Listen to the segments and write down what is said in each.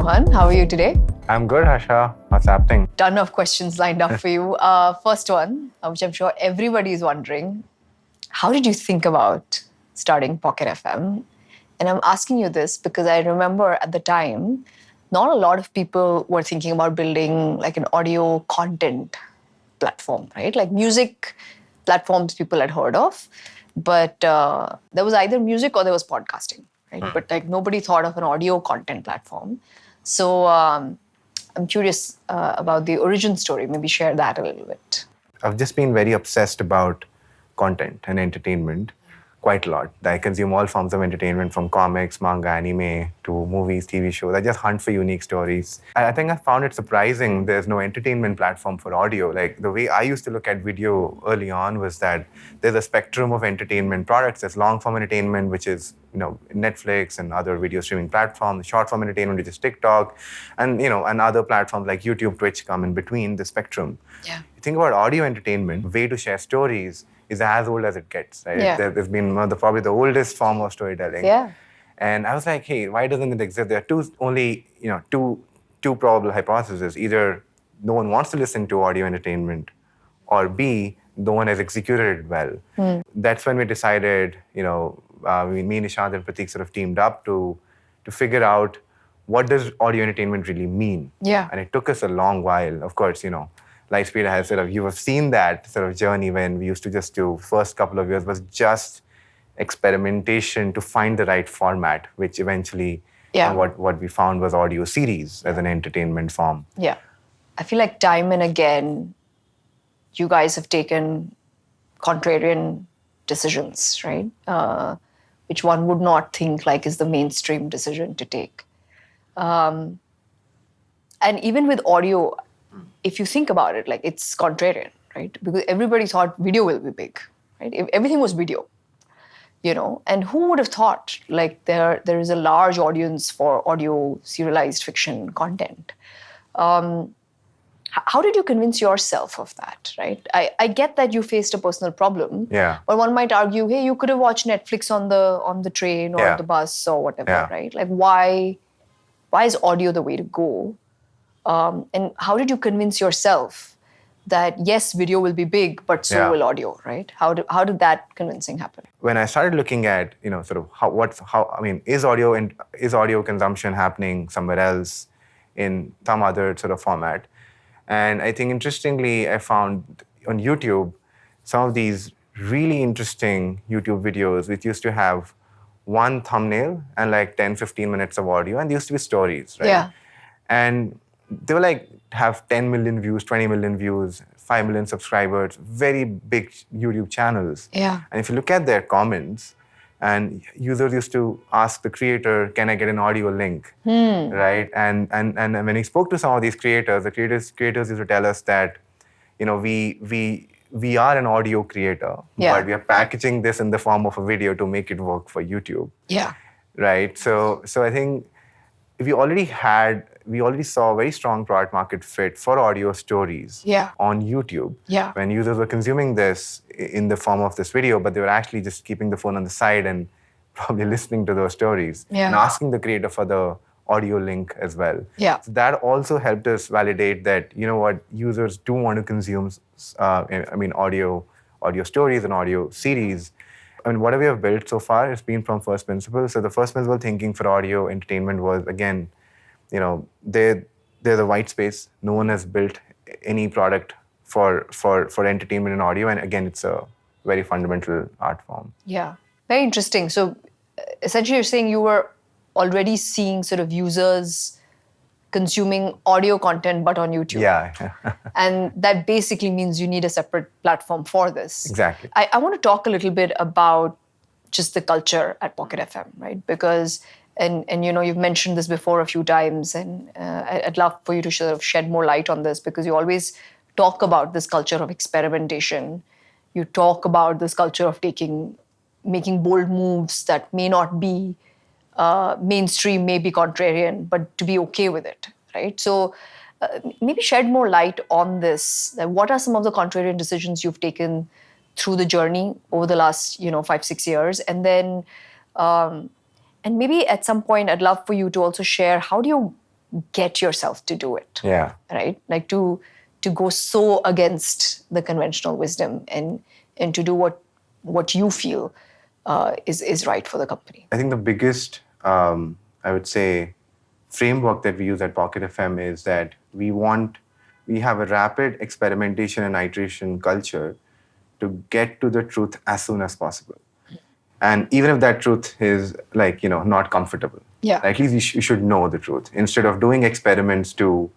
Rohan. How are you today? I'm good, Harsha. What's happening? Ton of questions lined up for you. First one, which I'm sure everybody is wondering, how did you think about starting Pocket FM? And I'm asking you this because I remember at the time, not a lot of people were thinking about building like an audio content platform, right? Like music platforms people had heard of, but there was either music or there was podcasting, right? But like nobody thought of an audio content platform. So I'm curious about the origin story. Maybe share that a little bit. I've just been very obsessed about content and entertainment quite a lot. I consume all forms of entertainment from comics, manga, anime to movies, TV shows. I just hunt for unique stories. I think I found it surprising there's no entertainment platform for audio. Like the way I used to look at video early on was that there's a spectrum of entertainment products. There's long form entertainment, which is Netflix and other video streaming platforms, short form entertainment, which is TikTok, and and other platforms like YouTube, Twitch come in between the spectrum. Yeah. You think about audio entertainment, way to share stories is as old as it gets, right? Yeah. There's been probably the oldest form of storytelling. Yeah. And I was like, hey, why doesn't it exist? There are two probable hypotheses. Either no one wants to listen to audio entertainment, or B, no one has executed it well. That's when we decided, me, Nishant, and Pratik sort of teamed up to figure out what does audio entertainment really mean. Yeah. And it took us a long while. Of course, Lightspeed has you have seen that sort of journey when we used to just do first couple of years was just experimentation to find the right format, which eventually what we found was audio series as an entertainment form. Yeah. I feel like time and again, you guys have taken contrarian decisions, right? Which one would not think like is the mainstream decision to take. And even with audio, if you think about it, like it's contrarian, right? Because everybody thought video will be big, right? Everything was video, and who would have thought like there is a large audience for audio serialized fiction content. How did you convince yourself of that, right? I get that you faced a personal problem. Yeah. But one might argue, hey, you could have watched Netflix on the train or the bus or whatever, right? Like why is audio the way to go? And how did you convince yourself that yes, video will be big, but so will audio, right? How did that convincing happen? When I started looking at is audio consumption happening somewhere else in some other sort of format? And I think interestingly, I found on YouTube some of these really interesting YouTube videos which used to have one thumbnail and like 10, 15 minutes of audio, and they used to be stories, right? Yeah. And they were like have 10 million views, 20 million views, 5 million subscribers, very big YouTube channels. Yeah. And if you look at their comments, and users used to ask the creator, can I get an audio link, right? And when he spoke to some of these creators, the creators used to tell us that, we are an audio creator, but we are packaging this in the form of a video to make it work for YouTube. Yeah. Right. So I think we already saw a very strong product market fit for audio stories on YouTube. Yeah. When users were consuming this in the form of this video, but they were actually just keeping the phone on the side and probably listening to those stories and asking the creator for the audio link as well. Yeah. So that also helped us validate that, users do want to consume, audio stories and audio series. I mean, whatever we have built so far has been from first principles. So the first principle thinking for audio entertainment was, again, there's a white space. No one has built any product for entertainment and audio. And again, it's a very fundamental art form. Yeah. Very interesting. So essentially you're saying you were already seeing sort of users consuming audio content, but on YouTube. Yeah. And that basically means you need a separate platform for this. Exactly. I want to talk a little bit about just the culture at Pocket FM, right? Because, and you've mentioned this before a few times, and I'd love for you to sort of shed more light on this, because you always talk about this culture of experimentation. You talk about this culture of making bold moves that may not be mainstream, may be contrarian, but to be okay with it, right? So maybe shed more light on this. What are some of the contrarian decisions you've taken through the journey over the last 5-6 years? And then and maybe at some point I'd love for you to also share, how do you get yourself to do it. Yeah. Right? Like to go so against the conventional wisdom and to do what you feel is right for the company. I think the biggest, I would say, framework that we use at Pocket FM is that we have a rapid experimentation and iteration culture to get to the truth as soon as possible. And even if that truth is not comfortable, Yeah. at least you should know the truth instead of doing experiments to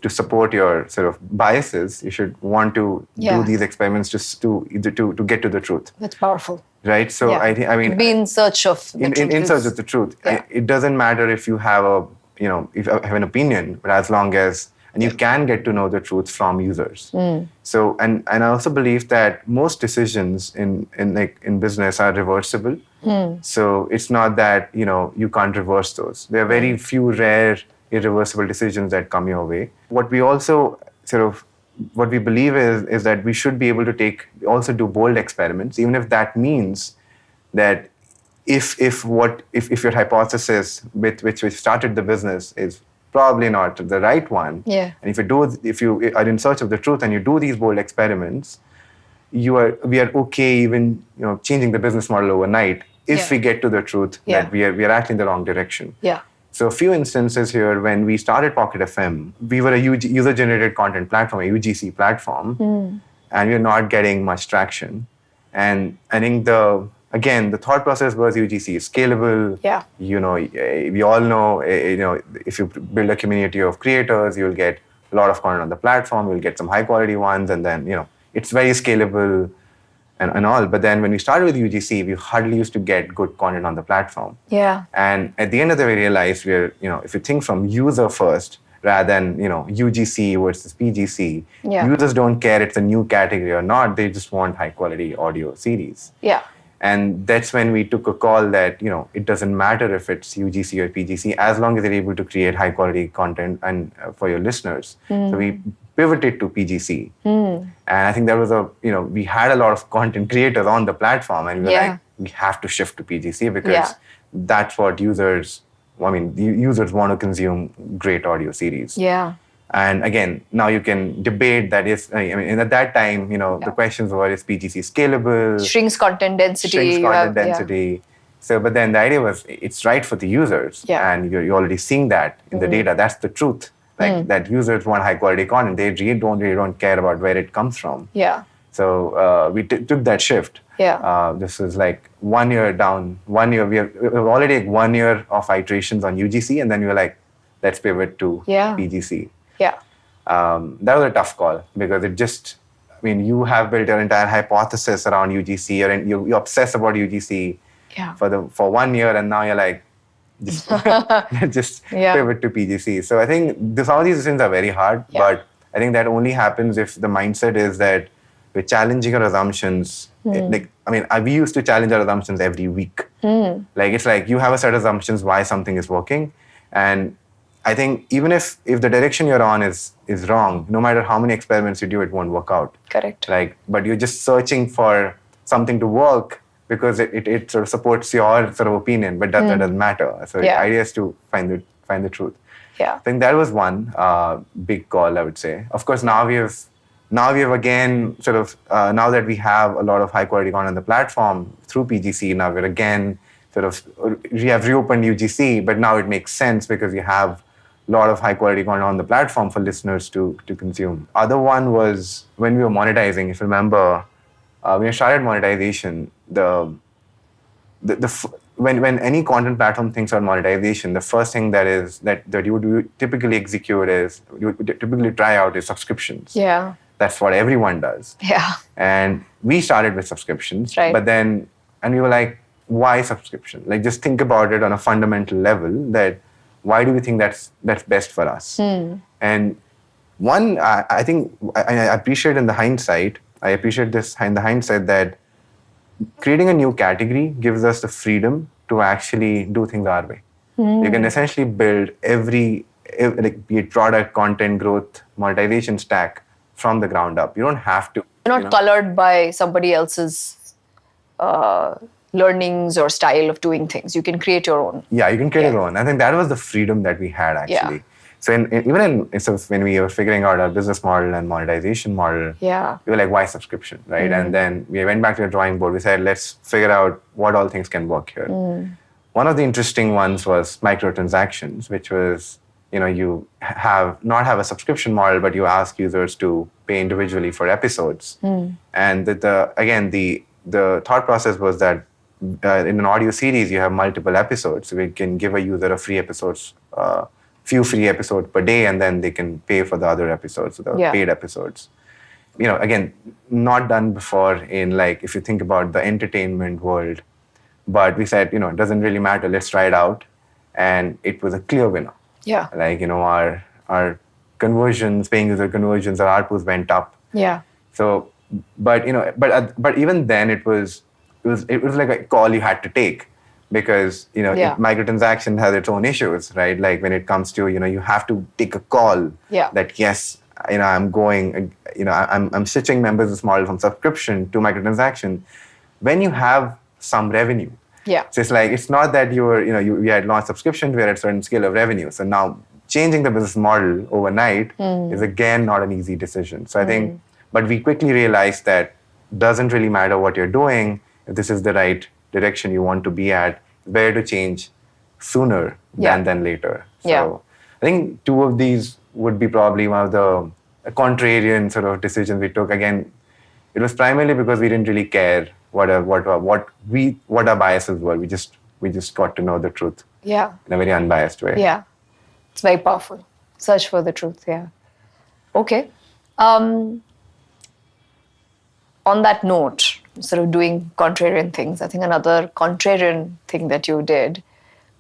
support your sort of biases. You should want to do these experiments just to get to the truth. That's powerful. Right. So I mean, be in search of the truth. In search of the truth. Yeah. It doesn't matter if you have if you have an opinion, but as long as and you can get to know the truth from users. So and I also believe that most decisions in business are reversible. So it's not that you can't reverse those. There are very few rare irreversible decisions that come your way. What we also what we believe is that we should be able to also do bold experiments, even if that means that if your hypothesis with which we started the business is probably not the right one, and if you are in search of the truth and you do these bold experiments, we are okay even changing the business model overnight if we get to the truth that we are actually in the wrong direction. Yeah. So a few instances here, when we started Pocket FM, we were a user-generated content platform, a UGC platform, and we were not getting much traction. And I think the thought process was UGC is scalable. Yeah. We all know, if you build a community of creators, you'll get a lot of content on the platform, you'll get some high-quality ones, and then, it's very scalable and all. But then when we started with UGC, we hardly used to get good content on the platform. Yeah. And at the end of the day, we realized if you think from user first rather than UGC versus PGC, users don't care it's a new category or not. They just want high quality audio series. Yeah. And that's when we took a call that it doesn't matter if it's UGC or PGC as long as they're able to create high quality content and for your listeners. So we pivoted to PGC. And I think that was we had a lot of content creators on the platform, and we were like, we have to shift to PGC because that's what users want to consume great audio series. Yeah. And again, now you can debate that at that time, the questions were, is PGC scalable? Shrinks content density. Yeah. So, but then the idea was, it's right for the users. Yeah. And you're already seeing that in the data. That's the truth. That users want high quality content. They really don't care about where it comes from. Yeah. So we took that shift. Yeah. This was like 1 year down. 1 year, we have already 1 year of iterations on UGC, and then we were like, let's pivot to PGC. Yeah. That was a tough call because you have built your entire hypothesis around UGC, and you obsess about UGC for 1 year, and now you're like, just pivot to PGC. So I think some of these decisions are very hard, but I think that only happens if the mindset is that we're challenging our assumptions. We used to challenge our assumptions every week. It's like you have a set of assumptions why something is working, and I think even if the direction you're on is wrong, no matter how many experiments you do, it won't work out. Correct. But you're just searching for something to work because it sort of supports your sort of opinion, but that doesn't matter. So the idea is to find the truth. Yeah. I think that was one big call, I would say. Of course, now we have again sort of now that we have a lot of high quality content on the platform through PGC, now we're again we have reopened UGC, but now it makes sense because you have a lot of high quality content on the platform for listeners to consume. Other one was when we were monetizing. If you remember, when we started monetization, when any content platform thinks about monetization, the first thing that you would typically execute you would typically try out is subscriptions. Yeah. That's what everyone does. Yeah. And we started with subscriptions, right. and we were like, why subscription? Just think about it on a fundamental level, that why do we think that's best for us? And one, I think I appreciate in the hindsight, I appreciate this in the hindsight that creating a new category gives us the freedom to actually do things our way. You can essentially build every be it product, content, growth, monetization stack from the ground up. You don't have to. You're not colored by somebody else's learnings or style of doing things. You can create your own. Yeah, you can create your own. I think that was the freedom that we had actually. Yeah. So when we were figuring out our business model and monetization model, we were like, why subscription, right? And then we went back to the drawing board. We said, let's figure out what all things can work here. One of the interesting ones was microtransactions, which was, you not have a subscription model, but you ask users to pay individually for episodes. And the thought process was that in an audio series, you have multiple episodes. So we can give a user few free episodes per day, and then they can pay for the other episodes, the paid episodes. Again, not done before in, like, if you think about the entertainment world. But we said, it doesn't really matter. Let's try it out. And it was a clear winner. Yeah. Like, our conversions, paying user conversions, our ARPUs went up. Yeah. So, but even then it was like a call you had to take, because microtransaction has its own issues, right? Like when it comes to you have to take a call that yes, I'm going, I'm switching my business model from subscription to microtransaction when you have some revenue. Yeah. So it's like, it's not that we had launched subscription, we had a certain scale of revenue. So now changing the business model overnight is again not an easy decision. So I think, but we quickly realized that doesn't really matter what you're doing. If this is the right direction you want to be at, better to change sooner than later. So I think two of these would be probably one of the contrarian sort of decisions we took. Again, it was primarily because we didn't really care what our biases were. We just got to know the truth. Yeah. In a very unbiased way. Yeah. It's very powerful. Search for the truth. Yeah. Okay. On that note, sort of doing contrarian things, I think another contrarian thing that you did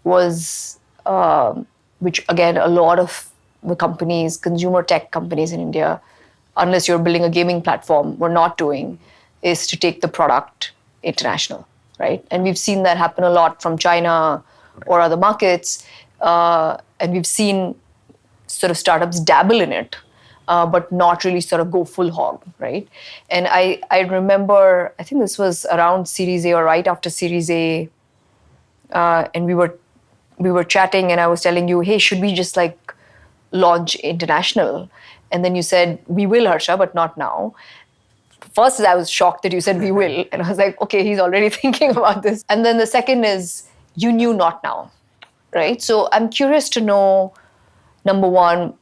was, which again, a lot of the companies, consumer tech companies in India, unless you're building a gaming platform, were not doing, is to take the product international, right? And we've seen that happen a lot from China or other markets. And we've seen sort of startups dabble in it, but not really sort of go full hog, right? And I remember, I think this was around Series A or right after Series A, and we were chatting, and I was telling you, hey, should we just like launch international? And then you said, we will, Harsha, but not now. First, I was shocked that you said we will. And I was like, okay, he's already thinking about this. And then the second is, you knew not now, right? So I'm curious to know, number one,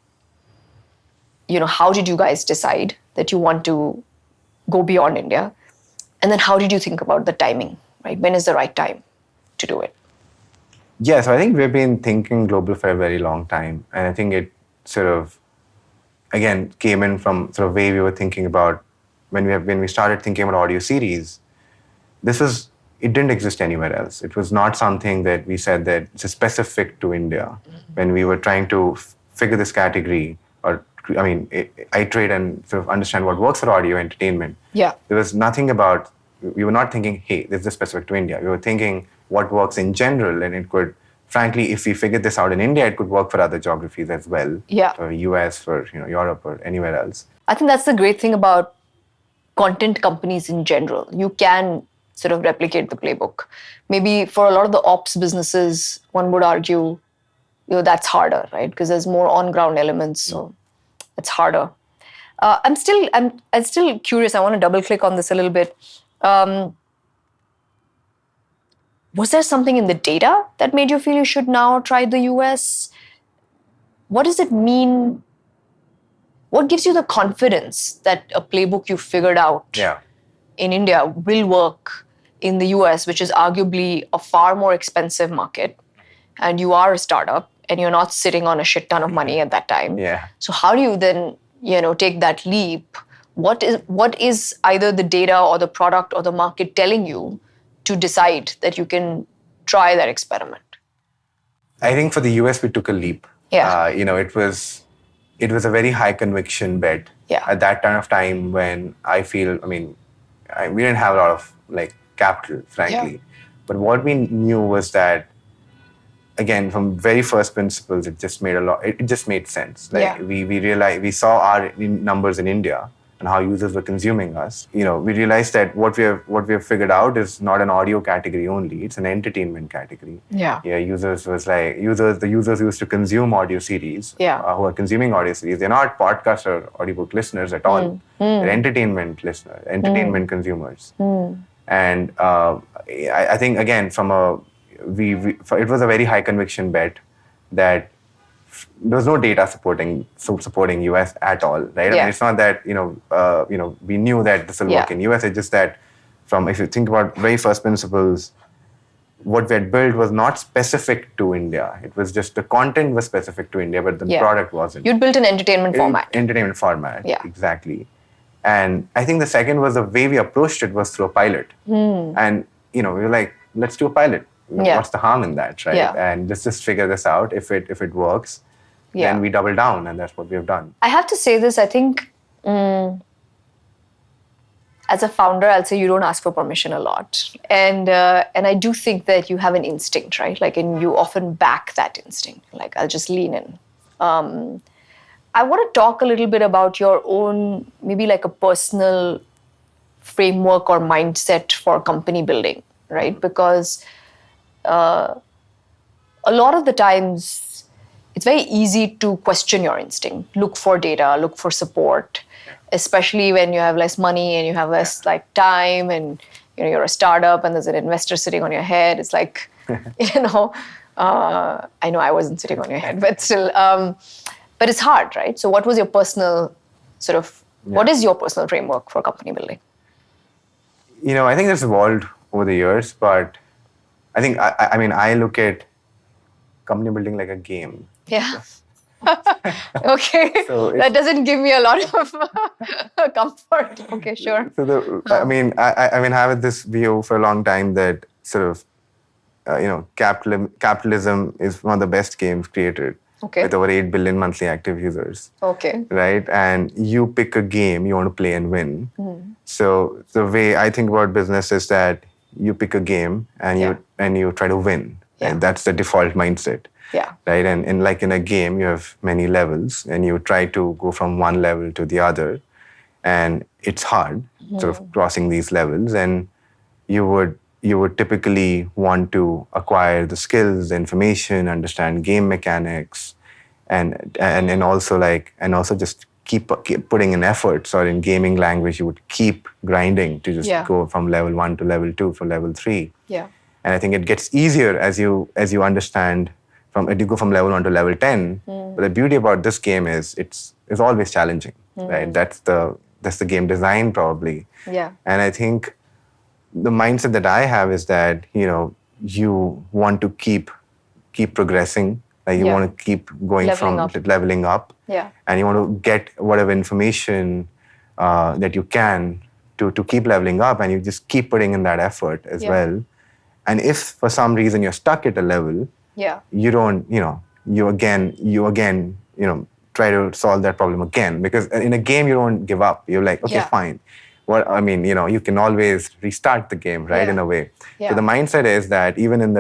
how did you guys decide that you want to go beyond India? And then how did you think about the timing, right? When is the right time to do it? Yeah, so I think we've been thinking global for a very long time. And I think it sort of, again, came in from sort of way we were thinking about when we started thinking about audio series. It didn't exist anywhere else. It was not something that we said that it's specific to India. When we were trying to figure this category, iterate and sort of understand what works for audio entertainment. Yeah. There was nothing about, we were not thinking, hey, this is specific to India. We were thinking what works in general, and it could, frankly, if we figured this out in India, it could work for other geographies as well. Yeah. For US, for Europe, or anywhere else. I think that's the great thing about content companies in general. You can sort of replicate the playbook. Maybe for a lot of the ops businesses, one would argue, that's harder, right? Because there's more on-ground elements, so it's harder. I'm still curious. I want to double-click on this a little bit. Was there something in the data that made you feel you should now try the US? What does it mean? What gives you the confidence that a playbook you figured out in India will work in the US, which is arguably a far more expensive market, and you are a startup and you're not sitting on a shit ton of money at that time? Yeah. So how do you then, take that leap? What is either the data or the product or the market telling you to decide that you can try that experiment? I think for the US, we took a leap. Yeah. It was a very high conviction bet at that kind of time when I feel, we didn't have a lot of capital, frankly. Yeah. But what we knew was that, again, from very first principles, it just made sense. We realized, we saw our numbers in India and how users were consuming us, we realized that what we have figured out is not an audio category only; it's an entertainment category. Yeah. Yeah, the users used to consume audio series. Yeah. Who are consuming audio series, they're not podcast or audiobook listeners at all. They're entertainment listeners, entertainment consumers. And I think again, it was a very high conviction bet that there was no data supporting US at all, right? I Yeah. mean, it's not that we knew that this will work in US. It's just that if you think about very first principles, what we had built was not specific to India. It was just the content was specific to India, but the product wasn't. You'd built an entertainment format. Entertainment format, Yeah. exactly. And I think the second was the way we approached it was through a pilot. And we were like, let's do a pilot. Yeah. What's the harm in that, right? Yeah. And let's just figure this out. If it works, then we double down, and that's what we have done. I have to say this, I think as a founder, I'll say you don't ask for permission a lot. And I do think that you have an instinct, right? Like, and you often back that instinct. Like, I'll just lean in. I want to talk a little bit about your own, maybe like a personal framework or mindset for company building, right? Because a lot of the times, it's very easy to question your instinct, look for data, look for support, especially when you have less money and you have less like time, and you're a startup and there's an investor sitting on your head. It's like, I know I wasn't sitting on your head, but still, but it's hard, right? So what was your personal what is your personal framework for company building? I think it's evolved over the years, but I think, I look at company building like a game. Yeah. Okay. So that doesn't give me a lot of comfort. Okay, sure. So I have this view for a long time that capitalism is one of the best games created. Okay. With over 8 billion monthly active users. Okay. Right? And you pick a game you want to play and win. So the way I think about business is that you pick a game and you try to win. Yeah. And that's the default mindset. Yeah. Right? And like in a game, you have many levels and you try to go from one level to the other. And it's hard sort of crossing these levels. And you would typically want to acquire the skills, the information, understand game mechanics, and also just keep putting in efforts. Or in gaming language, you would keep grinding to just go from level 1 to level 2 for level 3. Yeah. And I think it gets easier as you understand you go from level 1 to level 10. But the beauty about this game is it's always challenging, right? That's the game design probably. Yeah. And I think the mindset that I have is that, you want to keep progressing. Like you want to keep going leveling up. Yeah. And you want to get whatever information that you can to keep leveling up, and you just keep putting in that effort as well. And if for some reason you're stuck at a level, you don't, you again, try to solve that problem again. Because in a game, you don't give up. You're like, okay, fine. You can always restart the game, right? In a way. Yeah. So the mindset is that even in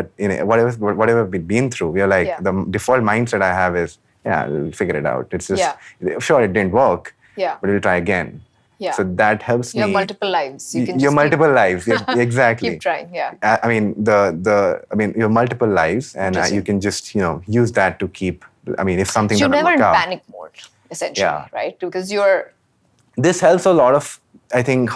whatever we've been through, we're like, the default mindset I have is, we'll figure it out. It's just, sure, it didn't work, but we'll try again. Yeah. So that helps me. You have multiple lives. You can your multiple lives, exactly. Keep trying, yeah. You have multiple lives, and you can just, use that to keep. If something so doesn't work out. You're never in panic mode, essentially, right? Because This helps a lot of, I think,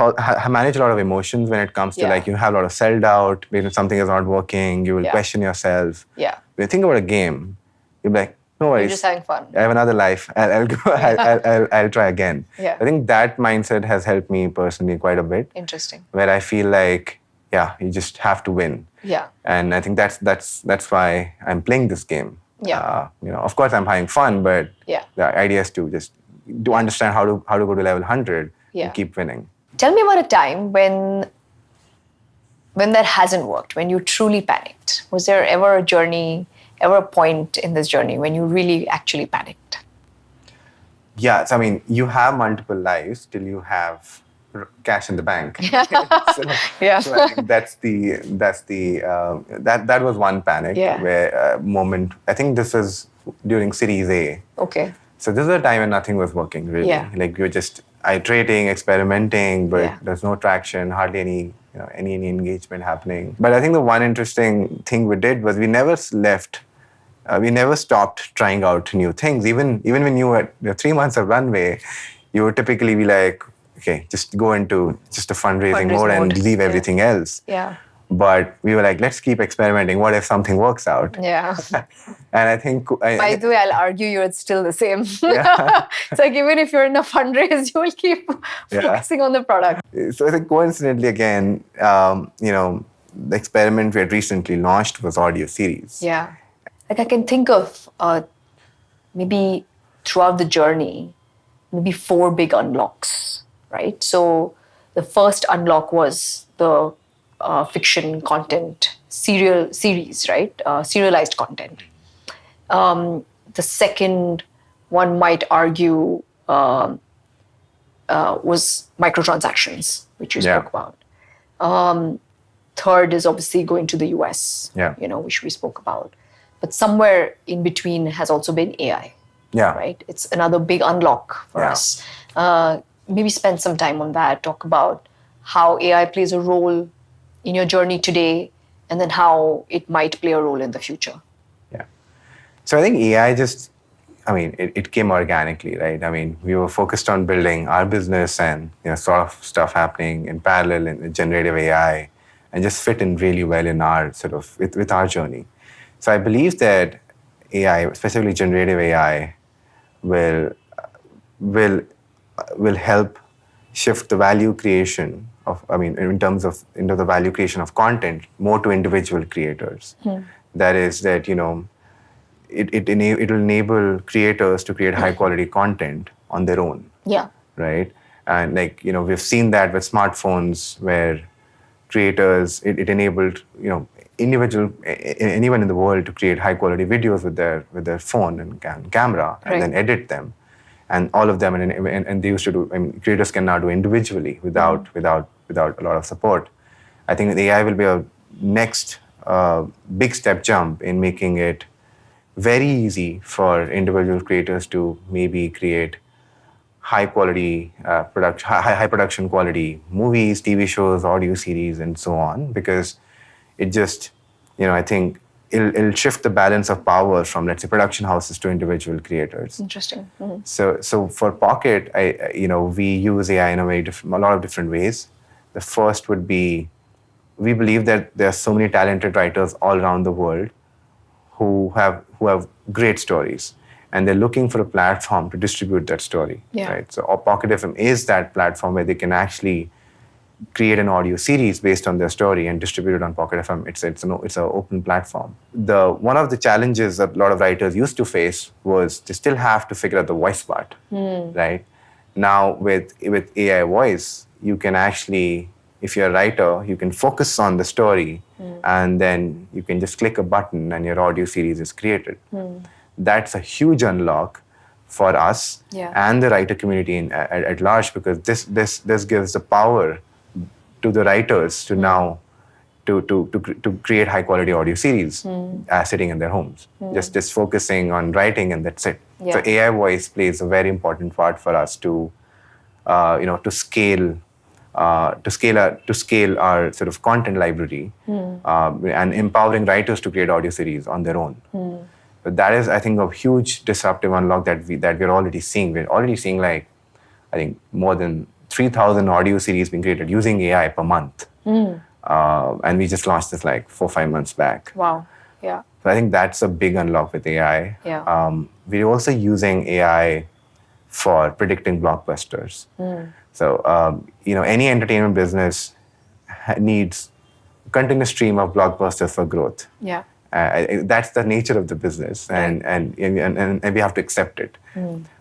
manage a lot of emotions when it comes to you have a lot of self-doubt. When something is not working, you will question yourself. Yeah. When you think about a game, you'll be like, no worries. You're just having fun. I have another life. I'll go. I'll try again. Yeah. I think that mindset has helped me personally quite a bit. Interesting. Where I feel like, you just have to win. Yeah. And I think that's why I'm playing this game. Yeah. Of course I'm having fun, but the idea is to just understand how to go to level 100 and keep winning. Tell me about a time when that hasn't worked, when you truly panicked. Was there ever a point in this journey when you really actually panicked? Yeah, so you have multiple lives till you have cash in the bank. So I think that was one panic where moment. I think this was during Series A. Okay. So this was a time when nothing was working really. Yeah. Like we were just iterating, experimenting, but Yeah. there's no traction, hardly any engagement happening. But I think the one interesting thing we did was we never left. We never stopped trying out new things. Even when you were 3 months of runway, you would typically be like, okay, just go into just a fundraising mode and leave everything else. Yeah. But we were like, let's keep experimenting. What if something works out? Yeah. And I think... By the way, I'll argue you're still the same. Yeah. It's like even if you're in a fundraise, you will keep focusing on the product. So I think coincidentally again, the experiment we had recently launched was audio series. Yeah. Like I can think of maybe throughout the journey, maybe 4 big unlocks, right? So the first unlock was the fiction content series, right? Serialized content. The second one might argue was microtransactions, which you spoke about. Third is obviously going to the US, which we spoke about. But somewhere in between has also been AI. Yeah. Right? It's another big unlock for us. Maybe spend some time on that, talk about how AI plays a role in your journey today, and then how it might play a role in the future. Yeah. So I think AI it came organically, right? I mean, we were focused on building our business and sort of stuff happening in parallel in generative AI, and just fit in really well in our sort of with our journey. So I believe that AI, specifically generative AI, will help shift the value creation in terms of into the value creation of content more to individual creators. That is that it will enable creators to create high quality content on their own. Yeah. Right. And we've seen that with smartphones where creators, it enabled anyone in the world to create high quality videos with their phone and camera, and then edit them, and all of them, and they used to do. Creators can now do individually without a lot of support. I think the AI will be a next big step jump in making it very easy for individual creators to maybe create high quality high production quality movies, TV shows, audio series, and so on, because it just, I think it'll shift the balance of power from, let's say, production houses to individual creators. Interesting. Mm-hmm. So for Pocket, we use AI in a lot of different ways. The first would be, we believe that there are so many talented writers all around the world who have great stories, and they're looking for a platform to distribute that story. Yeah. Right. So Pocket FM is that platform where they can actually create an audio series based on their story and distribute it on Pocket FM. It's an open platform. One of the challenges that a lot of writers used to face was they still have to figure out the voice part. Right. Now with AI voice, you can actually, if you're a writer, you can focus on the story, and then you can just click a button and your audio series is created. That's a huge unlock for us and the writer community at large, because this gives the power to the writers to now to create high quality audio series sitting in their homes, just focusing on writing, and that's it. Yeah. So AI voice plays a very important part for us to scale our sort of content library, and empowering writers to create audio series on their own. But that is, I think, a huge disruptive unlock that we're already seeing. We're already seeing, like, I think, more than 3,000 audio series being created using AI per month. And we just launched this like 4-5 months back. Wow. Yeah. So I think that's a big unlock with AI. Yeah. We're also using AI for predicting blockbusters. So, any entertainment business needs a continuous stream of blockbusters for growth. Yeah. That's the nature of the business, and we have to accept it.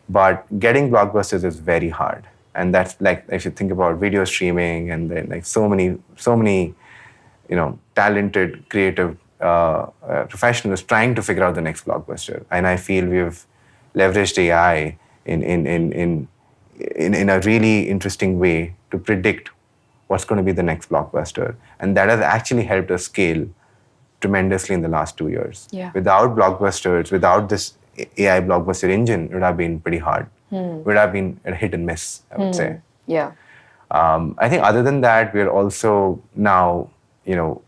But getting blockbusters is very hard, and that's like, if you think about video streaming, and then like so many, talented, creative professionals trying to figure out the next blockbuster. And I feel we've leveraged AI in a really interesting way to predict what's going to be the next blockbuster, and that has actually helped us scale tremendously in the last 2 years. Yeah. Without blockbusters, without this AI blockbuster engine, it would have been pretty hard. would have been a hit and miss, I would say. Yeah. I think other than that, we're also now,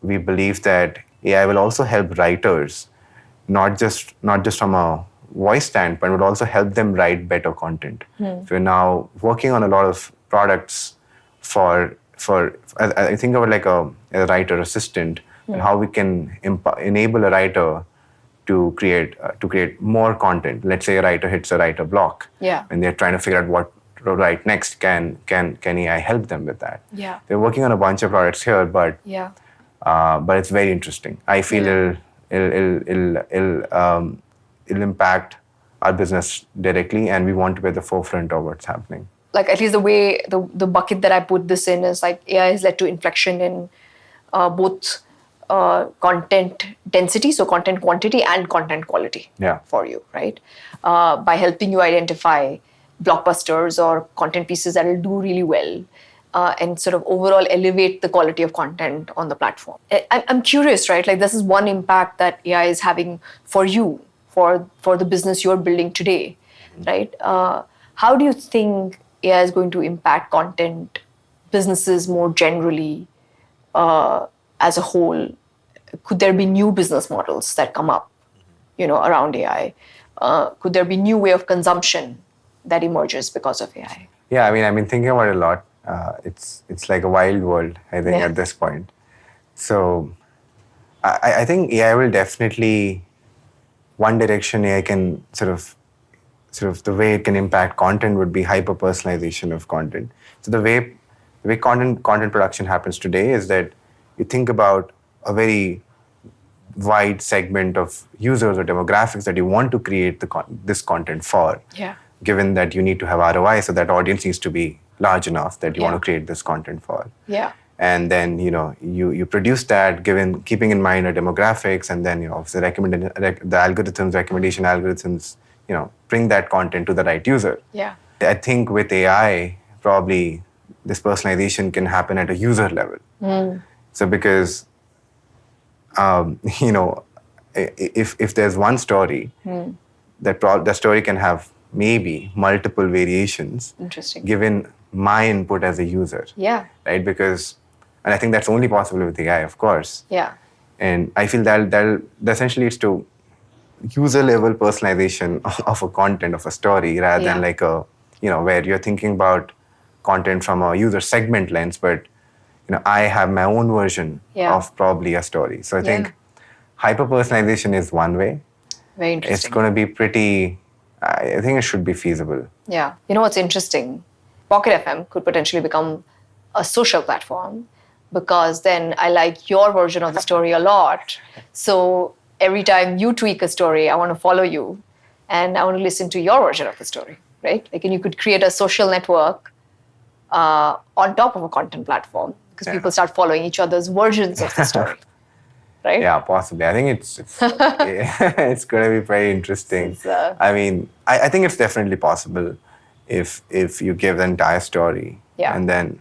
we believe that AI will also help writers, not just from a voice standpoint, but also help them write better content. So we're now working on a lot of products for I think of it like a writer assistant, and how we can enable a writer to create more content. Let's say a writer hits a writer block, and they're trying to figure out what to write next. Can AI help them with that? Yeah. They're working on a bunch of products here, but it's very interesting. I feel it'll impact our business directly, and we want to be at the forefront of what's happening. Like, at least the way the bucket that I put this in is like AI has led to inflection in both content density, so content quantity, and content quality for you, right? By helping you identify blockbusters or content pieces that will do really well, and sort of overall elevate the quality of content on the platform. I'm curious, right? Like, this is one impact that AI is having for you, for the business you're building today, right? How do you think AI is going to impact content businesses more generally as a whole? Could there be new business models that come up, around AI? Could there be new way of consumption that emerges because of AI? Yeah, I mean, I've been thinking about it a lot. It's like a wild world, I think, at this point. So I think AI will definitely, one direction AI can sort of the way it can impact content would be hyper-personalization of content. So the way content production happens today is that you think about a very wide segment of users or demographics that you want to create this content for. Yeah. Given that you need to have ROI, so that audience needs to be large enough that you want to create this content for. Yeah. And then you produce that, keeping in mind our demographics, and then the recommendation algorithms bring that content to the right user. Yeah. I think with AI, probably this personalization can happen at a user level. So because if there's one story, that story can have maybe multiple variations. Interesting. Given my input as a user. Yeah. Right? And I think that's only possible with AI, of course. Yeah. And I feel that essentially leads to user level personalization of a content, of a story, rather than like where you're thinking about content from a user segment lens, but I have my own version of probably a story. So I think hyper personalization is one way. Very interesting. It's going to be pretty, I think it should be feasible. Yeah. You know what's interesting? Pocket FM could potentially become a social platform, because then I like your version of the story a lot. So every time you tweak a story, I want to follow you and I want to listen to your version of the story, right? Like, and you could create a social network on top of a content platform, because people start following each other's versions of the story, right? Yeah, possibly. I think it's it's going to be very interesting. I mean, I think it's definitely possible if you give the entire story, and then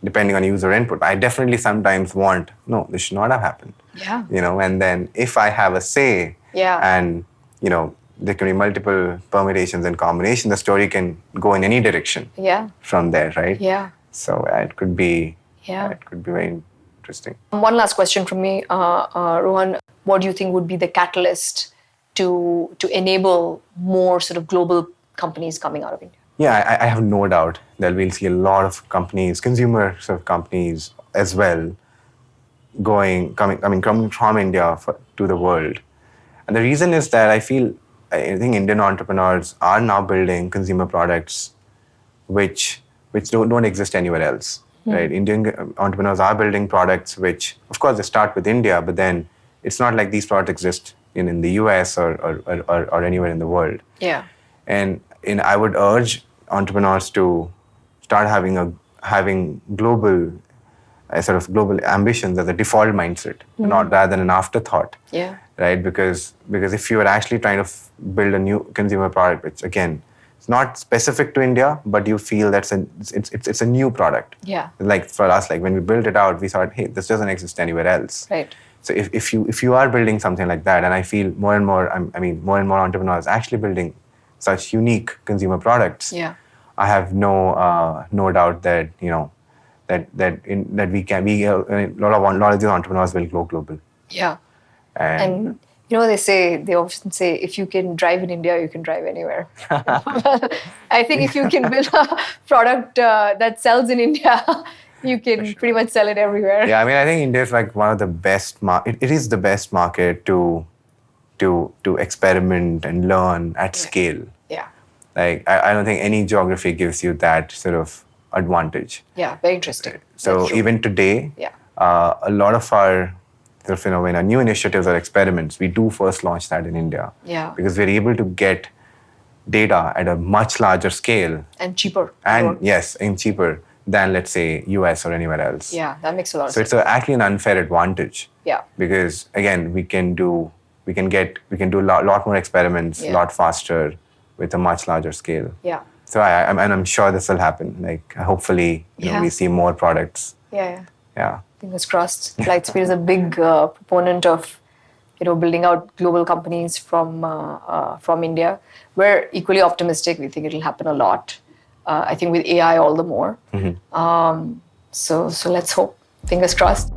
depending on user input. I definitely sometimes want, no, this should not have happened. Yeah. And then if I have a say, and there can be multiple permutations and combinations, the story can go in any direction. From there, right? Yeah. So it could be very interesting. One last question from me, Rohan. What do you think would be the catalyst to enable more sort of global companies coming out of India? Yeah, I have no doubt that we'll see a lot of companies, consumer sort of companies as well, coming from India to the world. And the reason is that I think Indian entrepreneurs are now building consumer products which don't exist anywhere else. Right? Indian entrepreneurs are building products which, of course, they start with India, but then it's not like these products exist in the US or anywhere in the world. Yeah. And I would urge entrepreneurs to start having global ambitions as a default mindset, not rather than an afterthought. Yeah. Right? Because if you are actually trying to build a new consumer product, which again, it's not specific to India, but you feel it's a new product. Yeah. Like for us, like when we built it out, we thought, hey, this doesn't exist anywhere else. Right. So if you are building something like that, and I feel more and more entrepreneurs actually building such unique consumer products, Yeah. I have no doubt that that we can be a lot of these entrepreneurs will go global. Yeah. And You know, they often say, if you can drive in India, you can drive anywhere. I think if you can build a product that sells in India, you can pretty much sell it everywhere. yeah, I mean, I think India is like one of the best. It is the best market to experiment and learn at scale. Yeah. Like I don't think any geography gives you that sort of advantage. Yeah. Very interesting. So even today, Yeah. A lot of our sort of, when our new initiatives or experiments, we do first launch that in India. Yeah. Because we're able to get data at a much larger scale. And cheaper. And yes, and cheaper than, let's say, US or anywhere else. Yeah, that makes a lot of So sense. it's actually an unfair advantage. Yeah. Because again, we can do a lot more experiments a lot faster with a much larger scale. Yeah. So I'm sure this will happen. Like hopefully we see more products. Yeah. Yeah. Fingers crossed. Lightspeed is a big proponent of, building out global companies from India. We're equally optimistic. We think it'll happen a lot. I think with AI all the more. So let's hope. Fingers crossed.